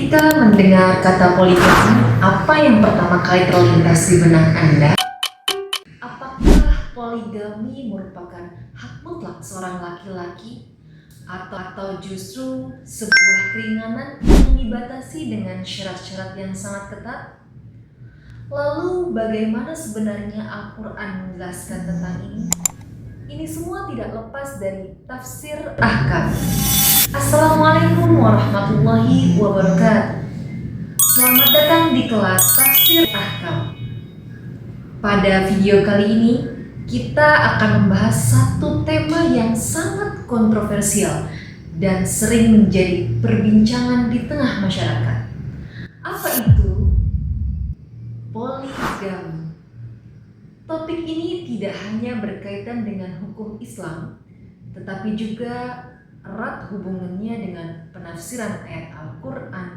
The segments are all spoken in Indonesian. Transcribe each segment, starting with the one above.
Ketika mendengar kata poligami, apa yang pertama kali terlintas di benak Anda? Apakah poligami merupakan hak mutlak seorang laki-laki atau justru sebuah keringanan yang dibatasi dengan syarat-syarat yang sangat ketat? Lalu bagaimana sebenarnya Al-Quran menjelaskan tentang ini? Ini semua tidak lepas dari tafsir ahkam. Assalamualaikum warahmatullahi wabarakatuh. Selamat datang di kelas tafsir ahkam. Pada video kali ini kita akan membahas satu tema yang sangat kontroversial dan sering menjadi perbincangan di tengah masyarakat. Apa itu? Poligami. Topik ini tidak hanya berkaitan dengan hukum Islam, tetapi juga erat hubungannya dengan penafsiran ayat Al-Quran,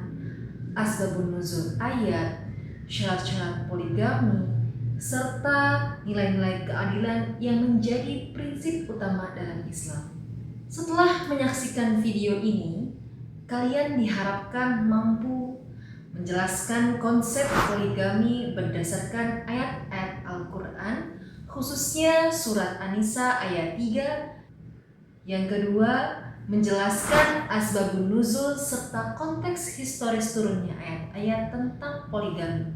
asbabun nuzul ayat, syarat-syarat poligami, serta nilai-nilai keadilan yang menjadi prinsip utama dalam Islam. Setelah menyaksikan video ini, kalian diharapkan mampu menjelaskan konsep poligami berdasarkan ayat-ayat Al-Quran, khususnya surat An-Nisa ayat 3. Yang kedua, menjelaskan asbabun nuzul serta konteks historis turunnya ayat-ayat tentang poligami.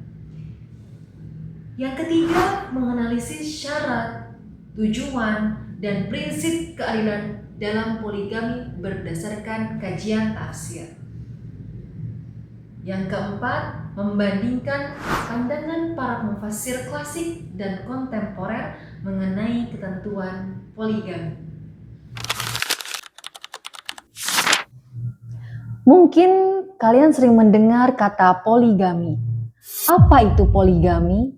Yang ketiga, menganalisis syarat, tujuan, dan prinsip keadilan dalam poligami berdasarkan kajian tafsir. Yang keempat, membandingkan pandangan para mufassir klasik dan kontemporer mengenai ketentuan poligami. Mungkin kalian sering mendengar kata poligami. Apa itu poligami?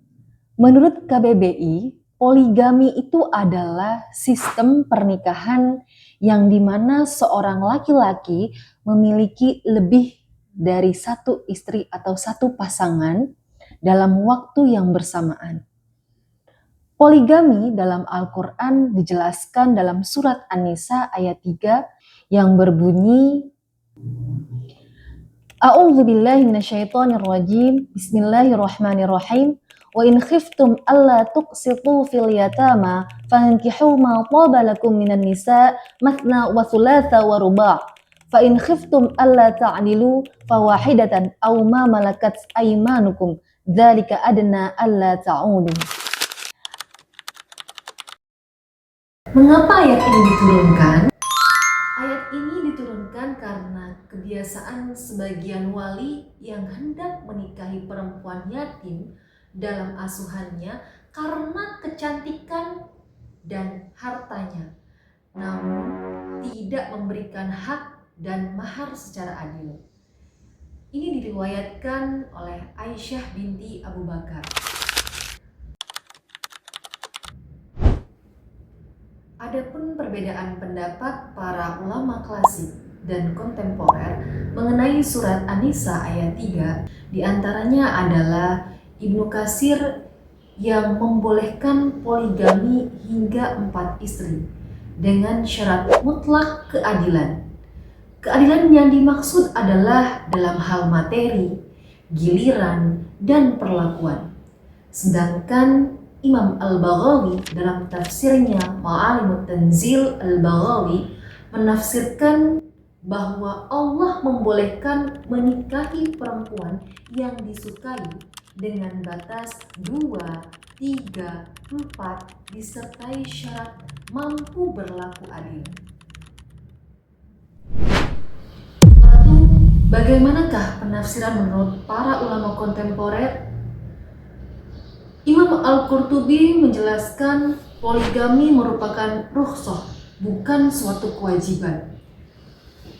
Menurut KBBI, poligami itu adalah sistem pernikahan yang dimana seorang laki-laki memiliki lebih dari satu istri atau satu pasangan dalam waktu yang bersamaan. Poligami dalam Al-Quran dijelaskan dalam surat An-Nisa ayat 3 yang berbunyi, A'udzu billahi minasyaitonir rajim. Bismillahirrahmanirrahim. Wa in khiftum alla tuqsitu fil yatama fankihu ma taba lakum minan nisa mathna wa thulatha wa ruba'. Fa in khiftum alla ta'dilu fawahidatan aw ma malakat aymanukum dzalika adna alla ta'udu. Mengapa ayat ini diturunkan? Ayat ini diturunkan karena kebiasaan sebagian wali yang hendak menikahi perempuan yatim dalam asuhannya karena kecantikan dan hartanya, namun tidak memberikan hak dan mahar secara adil. Ini diriwayatkan oleh Aisyah binti Abu Bakar. Adapun perbedaan pendapat para ulama klasik dan kontemporer mengenai surat An-Nisa ayat 3 diantaranya adalah Ibnu Katsir yang membolehkan poligami hingga 4 istri dengan syarat mutlak keadilan. Keadilan yang dimaksud adalah dalam hal materi, giliran, dan perlakuan. Sedangkan Imam Al-Baghawi dalam tafsirnya Ma'alimut Tanzil Al-Baghawi menafsirkan bahwa Allah membolehkan menikahi perempuan yang disukai dengan batas 2, 3, 4 disertai syarat mampu berlaku adil. Lalu bagaimanakah penafsiran menurut para ulama kontemporer? Imam Al-Qurtubi menjelaskan poligami merupakan rukhsah, bukan suatu kewajiban.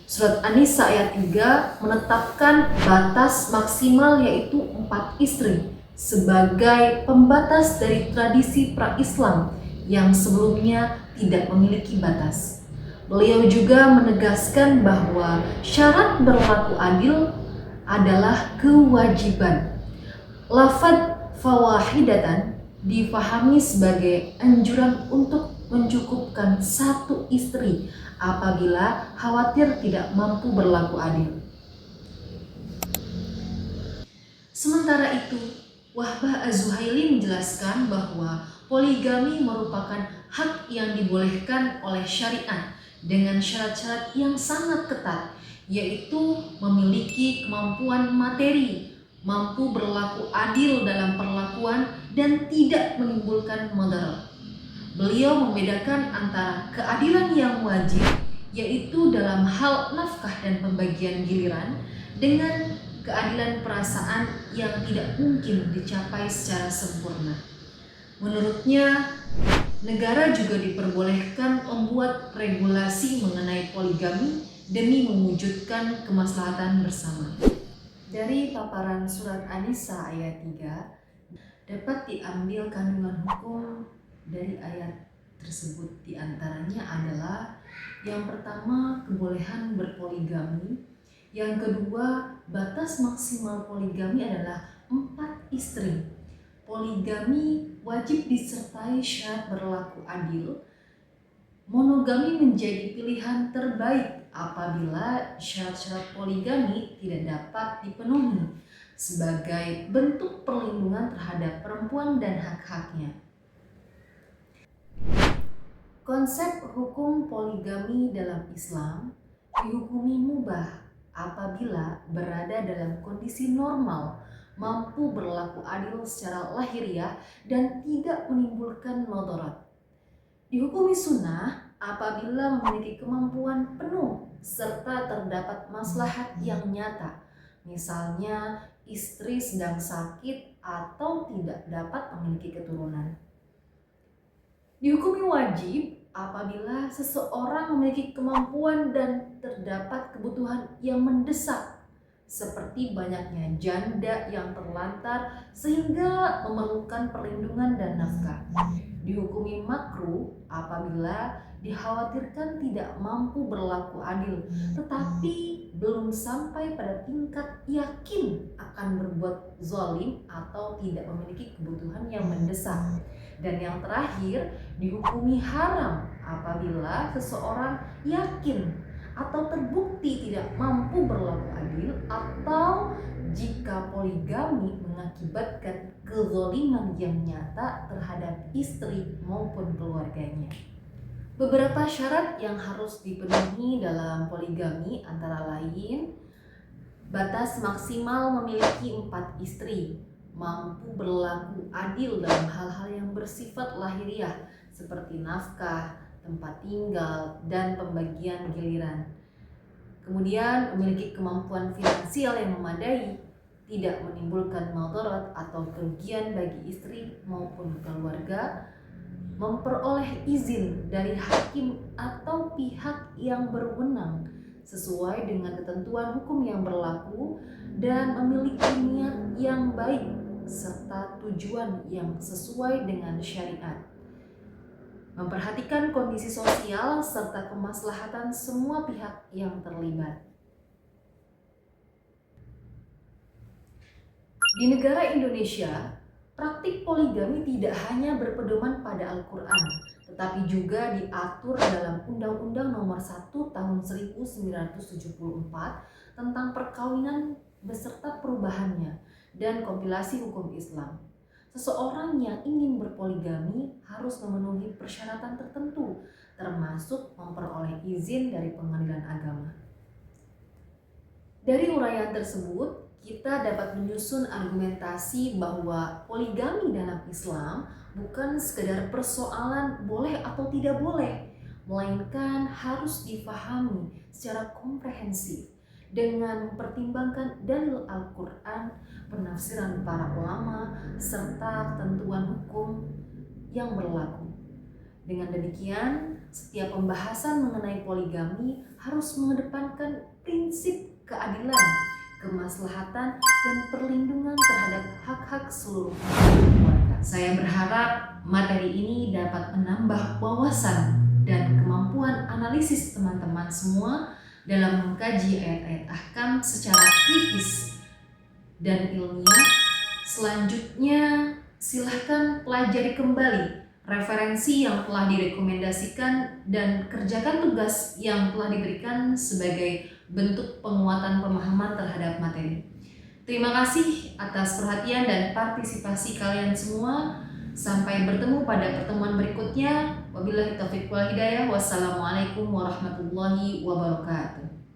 Surat An-Nisa ayat 3 menetapkan batas maksimal yaitu 4 istri sebagai pembatas dari tradisi pra-Islam yang sebelumnya tidak memiliki batas. Beliau juga menegaskan bahwa syarat berlaku adil adalah kewajiban. Lafaz fawahidatan difahami sebagai anjuran untuk mencukupkan satu istri apabila khawatir tidak mampu berlaku adil. Sementara itu, Wahbah Az-Zuhaili menjelaskan bahwa poligami merupakan hak yang dibolehkan oleh syariat dengan syarat-syarat yang sangat ketat, yaitu memiliki kemampuan materi, mampu berlaku adil dalam perlakuan, dan tidak menimbulkan mudarat. Beliau membedakan antara keadilan yang wajib, yaitu dalam hal nafkah dan pembagian giliran, dengan keadilan perasaan yang tidak mungkin dicapai secara sempurna. Menurutnya, negara juga diperbolehkan membuat regulasi mengenai poligami demi mewujudkan kemaslahatan bersama. Dari paparan surat An-Nisa ayat 3, dapat diambil kandungan hukum dari ayat tersebut. Di antaranya adalah yang pertama, kebolehan berpoligami. Yang kedua, batas maksimal poligami adalah 4 istri. Poligami wajib disertai syarat berlaku adil. Monogami menjadi pilihan terbaik apabila syarat-syarat poligami tidak dapat dipenuhi sebagai bentuk perlindungan terhadap perempuan dan hak-haknya. Konsep hukum poligami dalam Islam dihukumi mubah apabila berada dalam kondisi normal, mampu berlaku adil secara lahiriah, dan tidak menimbulkan mudarat. Dihukumi sunnah apabila memiliki kemampuan penuh serta terdapat maslahat yang nyata, misalnya istri sedang sakit atau tidak dapat memiliki keturunan. Dihukumi wajib apabila seseorang memiliki kemampuan dan terdapat kebutuhan yang mendesak, seperti banyaknya janda yang terlantar sehingga memerlukan perlindungan dan nafkah. Dihukumi makruh apabila dikhawatirkan tidak mampu berlaku adil, tetapi belum sampai pada tingkat yakin akan berbuat zalim atau tidak memiliki kebutuhan yang mendesak. Dan yang terakhir, dihukumi haram apabila seseorang yakin atau terbukti tidak mampu berlaku adil, atau jika poligami mengakibatkan kezaliman yang nyata terhadap istri maupun keluarganya. Beberapa syarat yang harus dipenuhi dalam poligami antara lain: batas maksimal memiliki 4 istri, mampu berlaku adil dalam hal-hal yang bersifat lahiriah seperti nafkah, tempat tinggal, dan pembagian giliran. Kemudian memiliki kemampuan finansial yang memadai, tidak menimbulkan mudarat atau kerugian bagi istri maupun keluarga, memperoleh izin dari hakim atau pihak yang berwenang sesuai dengan ketentuan hukum yang berlaku, dan memiliki niat yang baik serta tujuan yang sesuai dengan syariat. Memperhatikan kondisi sosial serta kemaslahatan semua pihak yang terlibat. Di negara Indonesia, praktik poligami tidak hanya berpedoman pada Al-Quran, tetapi juga diatur dalam Undang-Undang Nomor 1 Tahun 1974 tentang perkawinan beserta perubahannya dan kompilasi hukum Islam. Seseorang yang ingin berpoligami harus memenuhi persyaratan tertentu, termasuk memperoleh izin dari pengadilan agama. Dari uraian tersebut, kita dapat menyusun argumentasi bahwa poligami dalam Islam bukan sekedar persoalan boleh atau tidak boleh, melainkan harus difahami secara komprehensif dengan mempertimbangkan dalil Al-Quran, penafsiran para ulama, serta ketentuan hukum yang berlaku. Dengan demikian, setiap pembahasan mengenai poligami harus mengedepankan prinsip keadilan, kemaslahatan, dan perlindungan terhadap hak-hak seluruh keluarga. Saya berharap materi ini dapat menambah wawasan dan kemampuan analisis teman-teman semua dalam mengkaji ayat-ayat ahkam secara kritis dan ilmiah. Selanjutnya, silahkan pelajari kembali referensi yang telah direkomendasikan dan kerjakan tugas yang telah diberikan sebagai bentuk penguatan pemahaman terhadap materi. Terima kasih atas perhatian dan partisipasi kalian semua. Sampai bertemu pada pertemuan berikutnya. Wabillahi taufiq wal hidayah. Wassalamualaikum warahmatullahi wabarakatuh.